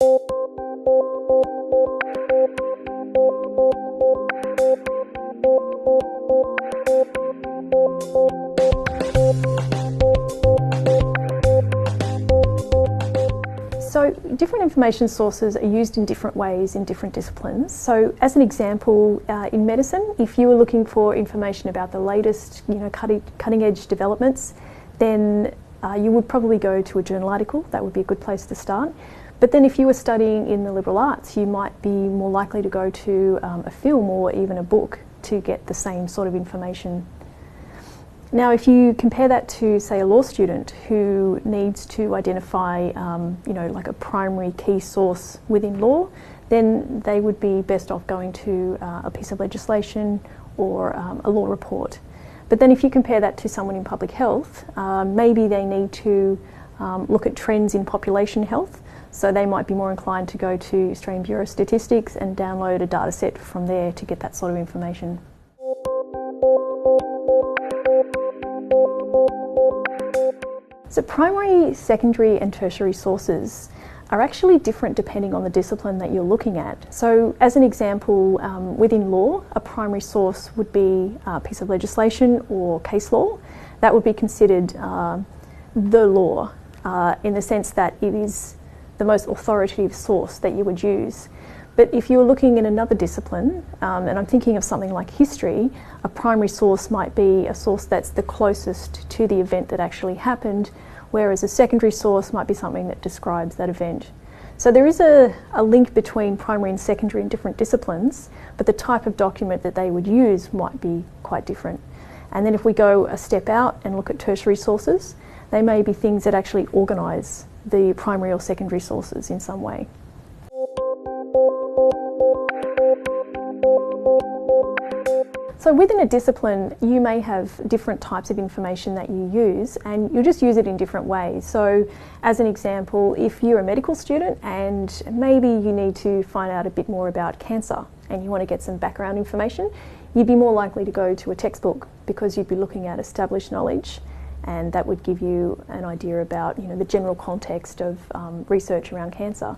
So different information sources are used in different ways in different disciplines. So as an example, in medicine, if you were looking for information about the latest cutting edge developments, then you would probably go to a journal article. That would be a good place to start. But then if you were studying in the liberal arts, you might be more likely to go to a film or even a book to get the same sort of information. Now, if you compare that to, say, a law student who needs to identify, like a primary key source within law, then they would be best off going to a piece of legislation or a law report. But then if you compare that to someone in public health, maybe they need to look at trends in population health, so they might be more inclined to go to Australian Bureau of Statistics and download a data set from there to get that sort of information. So primary, secondary and tertiary sources are actually different depending on the discipline that you're looking at. So as an example, within law, a primary source would be a piece of legislation or case law. That would be considered the law in the sense that it is the most authoritative source that you would use. But if you're looking in another discipline, and I'm thinking of something like history, a primary source might be a source that's the closest to the event that actually happened, whereas a secondary source might be something that describes that event. So there is a link between primary and secondary in different disciplines, but the type of document that they would use might be quite different. And then if we go a step out and look at tertiary sources, they may be things that actually organise the primary or secondary sources in some way. So within a discipline, you may have different types of information that you use, and you'll just use it in different ways. So as an example, if you're a medical student and maybe you need to find out a bit more about cancer and you want to get some background information, you'd be more likely to go to a textbook because you'd be looking at established knowledge, and that would give you an idea about the general context of research around cancer.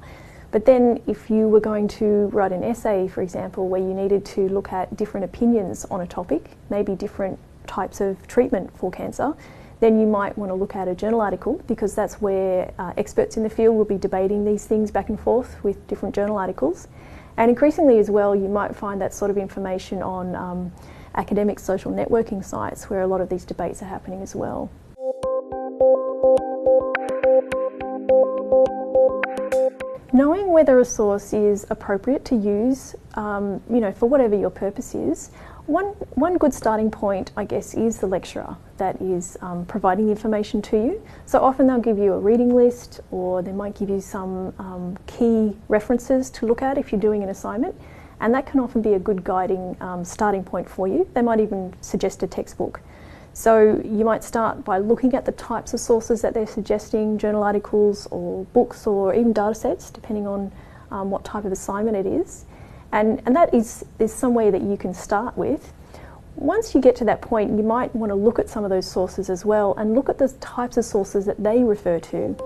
But then if you were going to write an essay, for example, where you needed to look at different opinions on a topic, maybe different types of treatment for cancer, then you might want to look at a journal article, because that's where experts in the field will be debating these things back and forth with different journal articles. And increasingly as well, you might find that sort of information on academic social networking sites where a lot of these debates are happening as well. Knowing whether a source is appropriate to use, for whatever your purpose is, one good starting point, I guess, is the lecturer that is providing the information to you. So often they'll give you a reading list, or they might give you some key references to look at if you're doing an assignment, and that can often be a good guiding starting point for you. They might even suggest a textbook. So you might start by looking at the types of sources that they're suggesting, journal articles or books or even data sets, depending on what type of assignment it is. And that is some way that you can start with. Once you get to that point, you might want to look at some of those sources as well and look at the types of sources that they refer to.